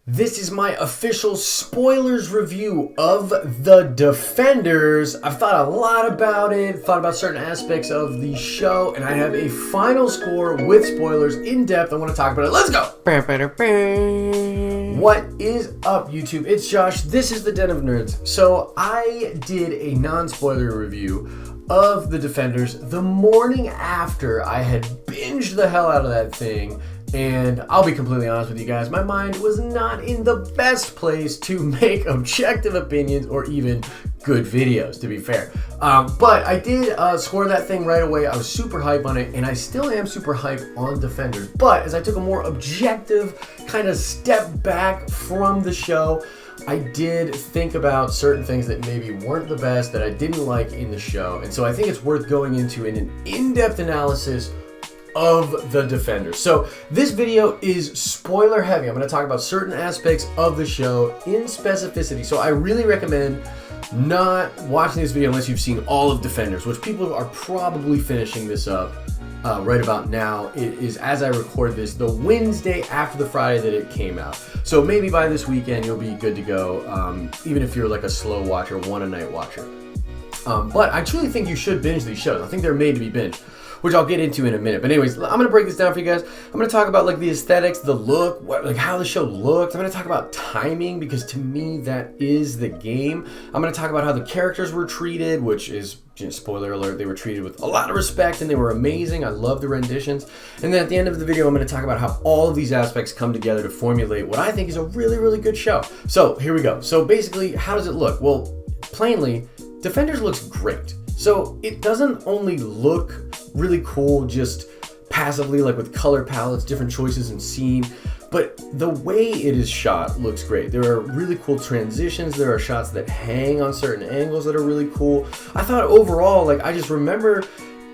This is my official spoilers review of The Defenders. I've thought a lot about it, thought about certain aspects of the show, and I have a final score with spoilers in depth. I want to talk about it. Let's go! What is up, YouTube? It's Josh. This is the Den of Nerds. So I did a non-spoiler review of The Defenders the morning after I had binged the hell out of that thing. And I'll be completely honest with you guys, my mind was not in the best place to make objective opinions or even good videos, to be fair. But I did score that thing right away. I was super hype on it, and I still am super hype on Defenders. But as I took a more objective kind of step back from the show, I did think about certain things that maybe weren't the best, that I didn't like in the show. And so I think it's worth going into in an in-depth analysis of The Defenders. So this video is spoiler heavy. I'm going to talk about certain aspects of the show in specificity. So I really recommend not watching this video unless you've seen all of Defenders, which people are probably finishing this up right about now. It is, as I record this, the Wednesday after the Friday that it came out. So maybe by this weekend you'll be good to go, even if you're like a slow watcher, one-a-night watcher. But I truly think you should binge these shows. I think they're made to be binged, which I'll get into in a minute. But anyways, I'm gonna break this down for you guys. I'm gonna talk about like the aesthetics, the look, like how the show looked. I'm gonna talk about timing, because to me that is the game. I'm gonna talk about how the characters were treated, which is, spoiler alert, they were treated with a lot of respect and they were amazing. I love the renditions. And then at the end of the video, I'm gonna talk about how all of these aspects come together to formulate what I think is a really, really good show. So here we go. So basically, how does it look? Well, plainly, Defenders looks great. So it doesn't only look really cool just passively, like with color palettes, different choices in scene, but the way it is shot looks great. There are really cool transitions. There are shots that hang on certain angles that are really cool. I thought overall, like, I just remember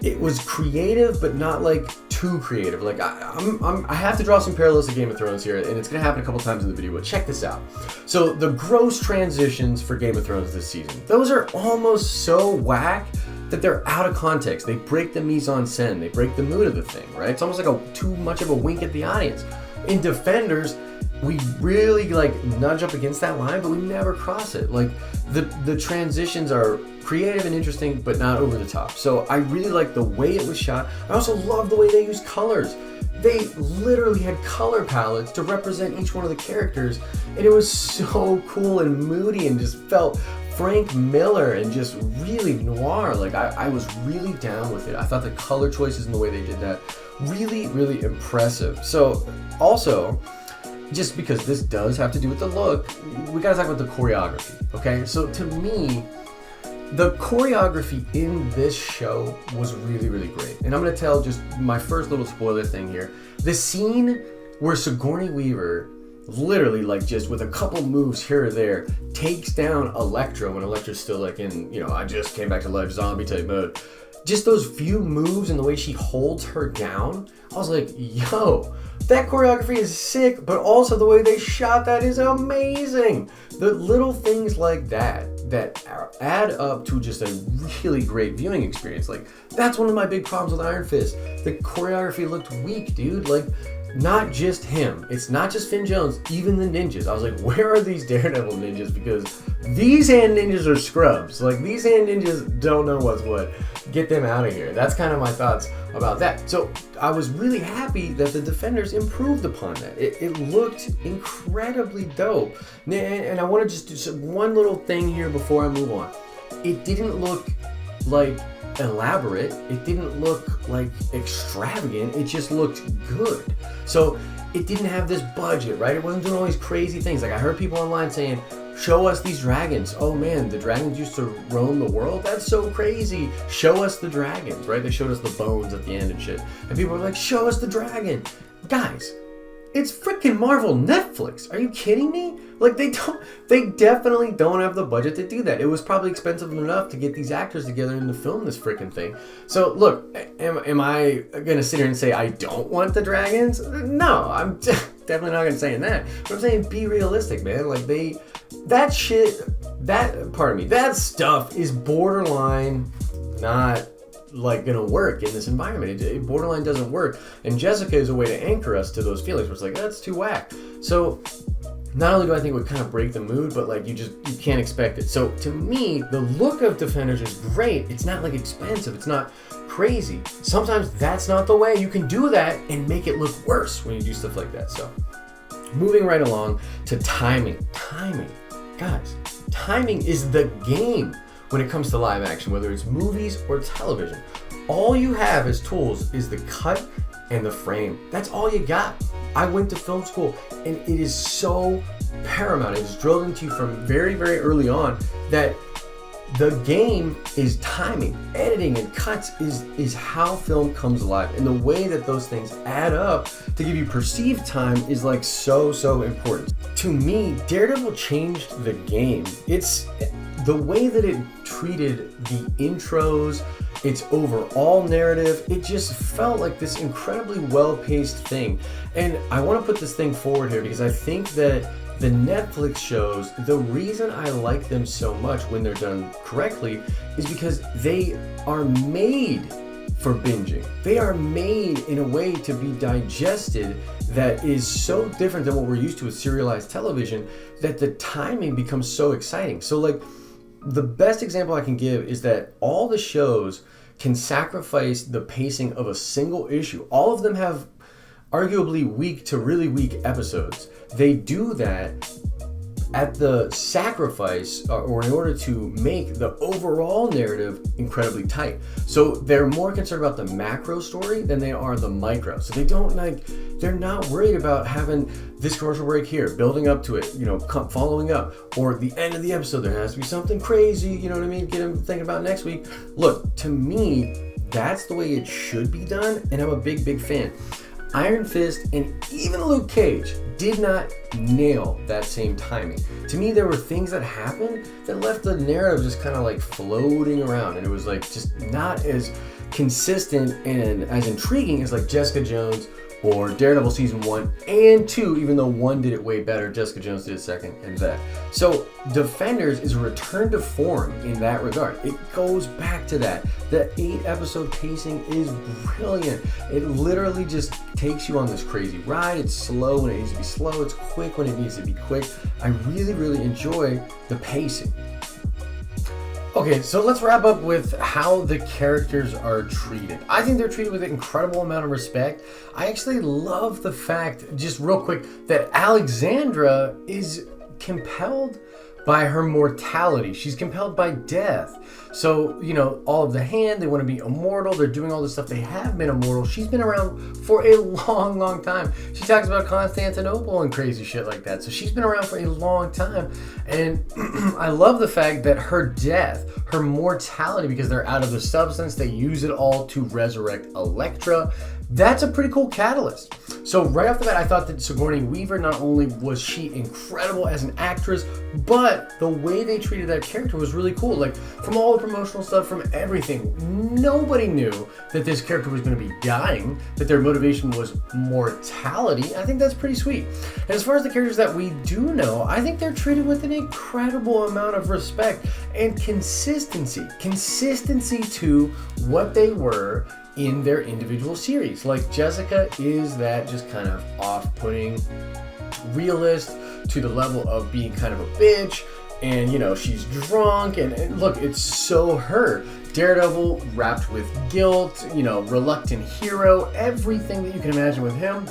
it was creative, but not like too creative. Like I have to draw some parallels to Game of Thrones here, and it's gonna happen a couple times in the video, but check this out. So the gross transitions for Game of Thrones this season, those are almost so whack that they're out of context. They break the mise-en-scène, they break the mood of the thing, right? It's almost like too much of a wink at the audience. In Defenders, we really like nudge up against that line, but we never cross it. Like the transitions are creative and interesting, but not over the top. So I really like the way it was shot. I also love the way they used colors. They literally had color palettes to represent each one of the characters, and it was so cool and moody and just felt Frank Miller and just really noir. Like I was really down with it. I thought the color choices and the way they did that really, really impressive. So also, just because this does have to do with the look, we gotta talk about the choreography, okay? So to me, the choreography in this show was really, really great. And I'm gonna tell just my first little spoiler thing here. The scene where Sigourney Weaver literally, like, just with a couple moves here or there, takes down Elektra when Elektra's still like in, I just came back to life zombie type mode. Just those few moves and the way she holds her down, I was like, yo, that choreography is sick, but also the way they shot that is amazing. The little things like that add up to just a really great viewing experience. Like, that's one of my big problems with Iron Fist. The choreography looked weak, dude. Like, not just him. It's not just Finn Jones, even the ninjas. I was like, where are these Daredevil ninjas? Because these hand ninjas are scrubs. Like, these hand ninjas don't know what's what. Get them out of here. That's kind of my thoughts about that. So I was really happy that the Defenders improved upon that. It looked incredibly dope. And I want to just do one little thing here before I move on. It didn't look like elaborate. It didn't look like extravagant. It just looked good. So it didn't have this budget, right? It wasn't doing all these crazy things. Like, I heard people online saying, show us these dragons. Oh man, the dragons used to roam the world? That's so crazy. Show us the dragons, right? They showed us the bones at the end and shit. And people were like, show us the dragon. Guys, it's freaking Marvel Netflix. Are you kidding me? Like, they definitely don't have the budget to do that. It was probably expensive enough to get these actors together and to film this freaking thing. So look, am I gonna sit here and say I don't want the dragons? No, I'm definitely not gonna say that. But I'm saying be realistic, man. Like, that stuff is borderline not like gonna work in this environment. It borderline doesn't work, and Jessica is a way to anchor us to those feelings where it's like, that's too whack. So not only do I think it would kind of break the mood, but like you can't expect it. So to me, the look of Defenders is great. It's not like expensive. It's not crazy. Sometimes that's not the way. You can do that and make it look worse when you do stuff like that. So moving right along to timing. Guys, timing is the game when it comes to live action, whether it's movies or television. All you have as tools is the cut and the frame. That's all you got. I went to film school and it is so paramount. It is drilled into you from very, very early on that the game is timing. Editing and cuts is how film comes alive. And the way that those things add up to give you perceived time is like so important. To me, Daredevil changed the game. It's the way that it treated the intros, its overall narrative. It just felt like this incredibly well-paced thing. And I want to put this thing forward here because I think that the Netflix shows, the reason I like them so much when they're done correctly is because they are made for binging. They are made in a way to be digested that is so different than what we're used to with serialized television that the timing becomes so exciting. So like the best example I can give is that all the shows can sacrifice the pacing of a single issue. All of them have arguably weak to really weak episodes. They do that at the sacrifice or in order to make the overall narrative incredibly tight. So they're more concerned about the macro story than they are the micro. So they're not worried about having this commercial break here, building up to it, following up, or at the end of the episode, there has to be something crazy, you know what I mean? Get them thinking about next week. Look, to me, that's the way it should be done, and I'm a big fan. Iron Fist and even Luke Cage did not nail that same timing. To me, there were things that happened that left the narrative just kind of like floating around, and it was like just not as consistent and as intriguing as like Jessica Jones or Daredevil season 1 and 2, even though 1 did it way better. Jessica Jones did it second and that. So Defenders is a return to form in that regard. It goes back to that. The 8-episode pacing is brilliant. It literally just takes you on this crazy ride. It's slow when it needs to be slow. It's quick when it needs to be quick. I really enjoy the pacing. Okay, so let's wrap up with how the characters are treated. I think they're treated with an incredible amount of respect. I actually love the fact, just real quick, that Alexandra is compelled by her mortality. She's compelled by death. So, all of the Hand, they want to be immortal. They're doing all this stuff. They have been immortal. She's been around for a long time. She talks about Constantinople and crazy shit like that. So she's been around for a long time. And I love the fact that her death, her mortality, because they're out of the substance, they use it all to resurrect Elektra. That's a pretty cool catalyst. So right off the bat, I thought that Sigourney Weaver, not only was she incredible as an actress, but the way they treated that character was really cool. Like, from all the promotional stuff, from everything, nobody knew that this character was going to be dying, that their motivation was mortality. I think that's pretty sweet. And as far as the characters that we do know, I think they're treated with an incredible amount of respect and consistency to what they were in their individual series. Like Jessica is that just kind of off-putting realist to the level of being kind of a bitch, and she's drunk, and look, it's so her. Daredevil wrapped with guilt, reluctant hero, everything that you can imagine with him.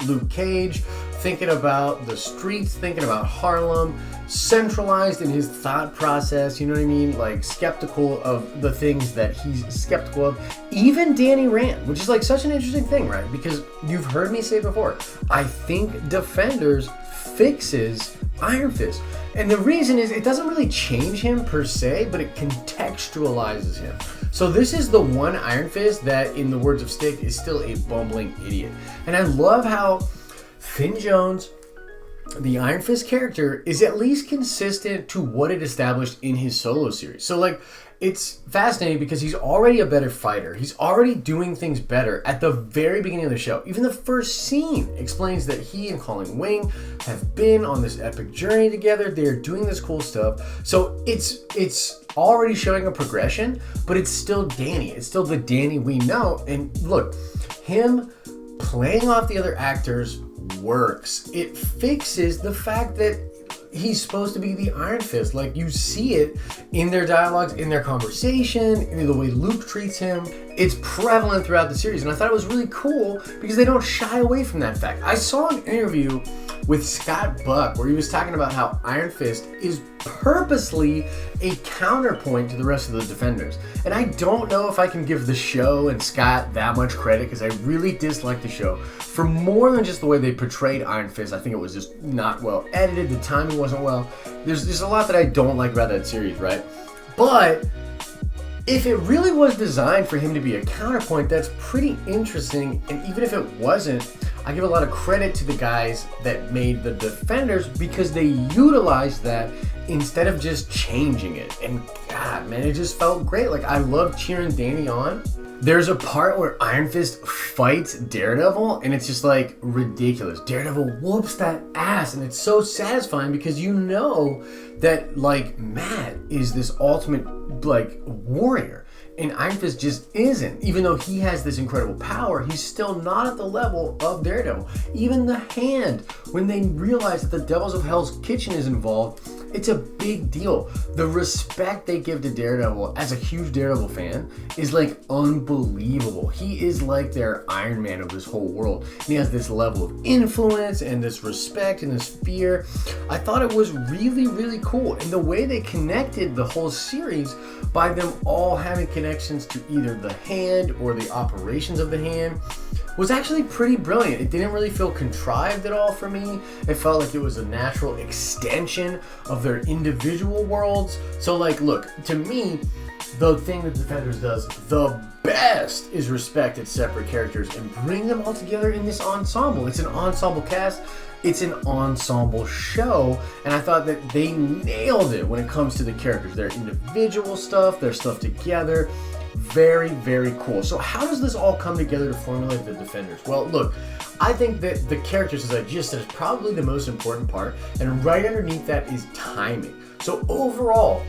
Luke Cage thinking about the streets, thinking about Harlem, centralized in his thought process, you know what I mean? Like skeptical of the things that he's skeptical of. Even Danny Rand, which is like such an interesting thing, right? Because you've heard me say before, I think Defenders fixes Iron Fist. And the reason is it doesn't really change him per se, but it contextualizes him. So this is the one Iron Fist that, in the words of Stick, is still a bumbling idiot. And I love how Finn Jones, the Iron Fist character, is at least consistent to what it established in his solo series. So like, it's fascinating because he's already a better fighter. He's already doing things better at the very beginning of the show. Even the first scene explains that he and Colleen Wing have been on this epic journey together. They're doing this cool stuff. So it's already showing a progression, but it's still Danny. It's still the Danny we know. And look, him playing off the other actors works. It fixes the fact that he's supposed to be the Iron Fist. Like, you see it in their dialogues, in their conversation, in the way Luke treats him. It's prevalent throughout the series, and I thought it was really cool because they don't shy away from that fact. I saw an interview with Scott Buck where he was talking about how Iron Fist is purposely a counterpoint to the rest of the Defenders. And I don't know if I can give the show and Scott that much credit because I really dislike the show for more than just the way they portrayed Iron Fist. I think it was just not well edited, the timing wasn't well. There's a lot that I don't like about that series, right? But if it really was designed for him to be a counterpoint, that's pretty interesting. And even if it wasn't, I give a lot of credit to the guys that made the Defenders because they utilized that instead of just changing it. And God, man, it just felt great. Like, I love cheering Danny on. There's a part where Iron Fist fights Daredevil, and it's just like ridiculous. Daredevil whoops that ass, and it's so satisfying because you know that, like, Matt is this ultimate, like, warrior. And Iron Fist just isn't. Even though he has this incredible power, he's still not at the level of Daredevil. Even the Hand, when they realize that the Devils of Hell's Kitchen is involved, it's a big deal. The respect they give to Daredevil, as a huge Daredevil fan, is like unbelievable. He is like their Iron Man of this whole world. And he has this level of influence and this respect and this fear. I thought it was really, really cool. And the way they connected the whole series by them all having connections to either the Hand or the operations of the Hand was actually pretty brilliant. It didn't really feel contrived at all for me. It felt like it was a natural extension of their individual worlds. So, like, look, to me, the thing that Defenders does the best is respect its separate characters and bring them all together in this ensemble. It's an ensemble cast. It's an ensemble show, and I thought that they nailed it when it comes to the characters. Their individual stuff, their stuff together. Very, very cool. So how does this all come together to formulate the Defenders? Well, look, I think that the characters, as I just said, is probably the most important part, and right underneath that is timing. So overall,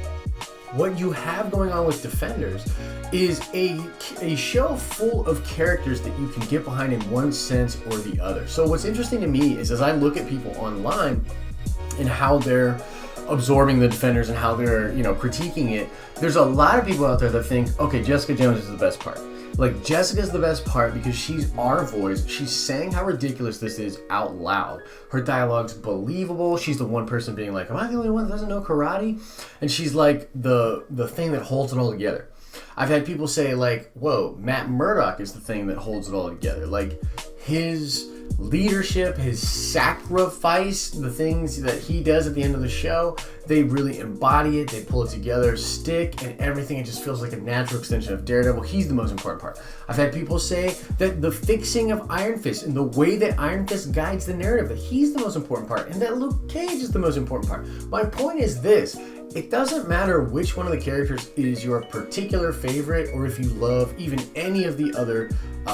what you have going on with Defenders is a show full of characters that you can get behind in one sense or the other. So what's interesting to me is, as I look at people online and how they're absorbing the Defenders and how they're, critiquing it, there's a lot of people out there that think, okay, Jessica Jones is the best part. Like, Jessica's the best part because she's our voice. She's saying how ridiculous this is out loud. Her dialogue's believable. She's the one person being like, am I the only one that doesn't know karate? And she's like the thing that holds it all together. I've had people say, like, whoa, Matt Murdock is the thing that holds it all together. Like, his leadership, his sacrifice, the things that he does at the end of the show, they really embody it, they pull it together, stick, and everything. It just feels like a natural extension of Daredevil. He's the most important part. I've had people say that the fixing of Iron Fist and the way that Iron Fist guides the narrative, that he's the most important part, and that Luke Cage is the most important part. My point is this: it doesn't matter which one of the characters is your particular favorite, or if you love even any of the other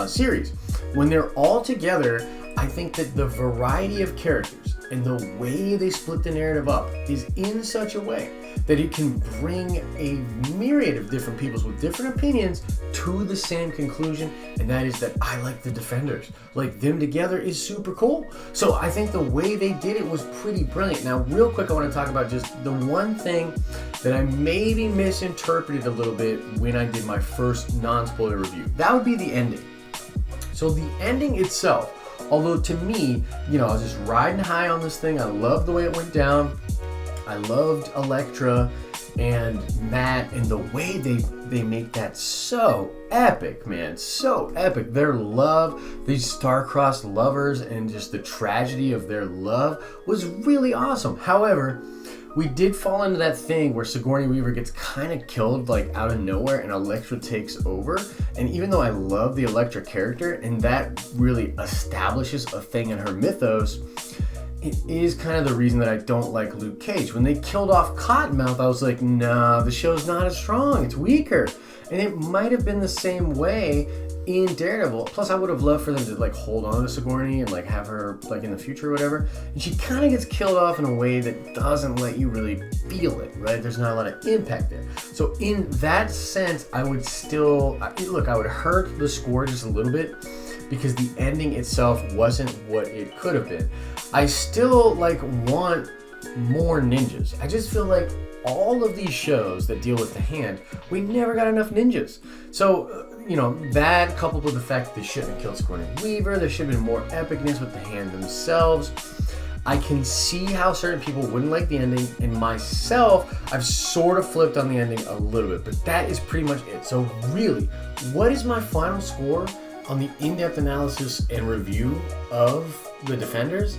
series. When they're all together, I think that the variety of characters and the way they split the narrative up is in such a way that it can bring a myriad of different peoples with different opinions to the same conclusion, and that is that I like the Defenders. Like, them together is super cool. So I think the way they did it was pretty brilliant. Now, real quick, I want to talk about just the one thing that I maybe misinterpreted a little bit when I did my first non-spoiler review. That would be the ending. So the ending itself, although to me, I was just riding high on this thing. I loved the way it went down. I loved Elektra and Matt and the way they make that so epic, man. So epic. Their love, these star-crossed lovers, and just the tragedy of their love was really awesome. However, we did fall into that thing where Sigourney Weaver gets kind of killed, like, out of nowhere, and Elektra takes over. And even though I love the Elektra character, and that really establishes a thing in her mythos, it is kind of the reason that I don't like Luke Cage. When they killed off Cottonmouth, I was like, nah, the show's not as strong, it's weaker. And it might have been the same way in Daredevil. Plus, I would have loved for them to, like, hold on to Sigourney and, like, have her, like, in the future or whatever. And she kind of gets killed off in a way that doesn't let you really feel it, right? There's not a lot of impact there. So in that sense, I would still, I would hurt the score just a little bit, because the ending itself wasn't what it could have been. I still like want more ninjas. I just feel like all of these shows that deal with the hand, we never got enough ninjas. So, that coupled with the fact that they shouldn't have killed Sigourney Weaver, there should have been more epicness with the hand themselves. I can see how certain people wouldn't like the ending, and myself, I've sort of flipped on the ending a little bit, but that is pretty much it. So really, what is my final score on the in-depth analysis and review of The Defenders?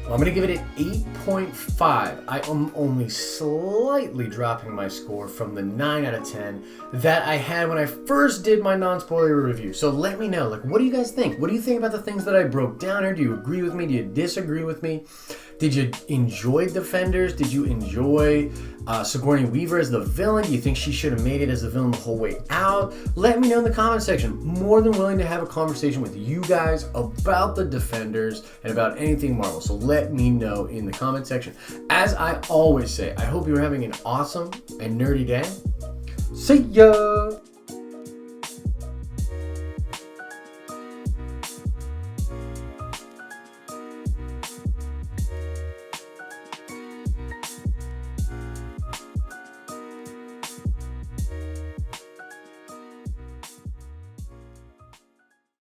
Well, I'm going to give it an 8.5. I am only slightly dropping my score from the 9 out of 10 that I had when I first did my non-spoiler review. So let me know, what do you guys think? What do you think about the things that I broke down here? Do you agree with me? Do you disagree with me? Did you enjoy Defenders? Did you enjoy Sigourney Weaver as the villain? Do you think she should have made it as the villain the whole way out? Let me know in the comment section. More than willing to have a conversation with you guys about the Defenders and about anything Marvel. So let me know in the comment section. As I always say, I hope you're having an awesome and nerdy day. See ya!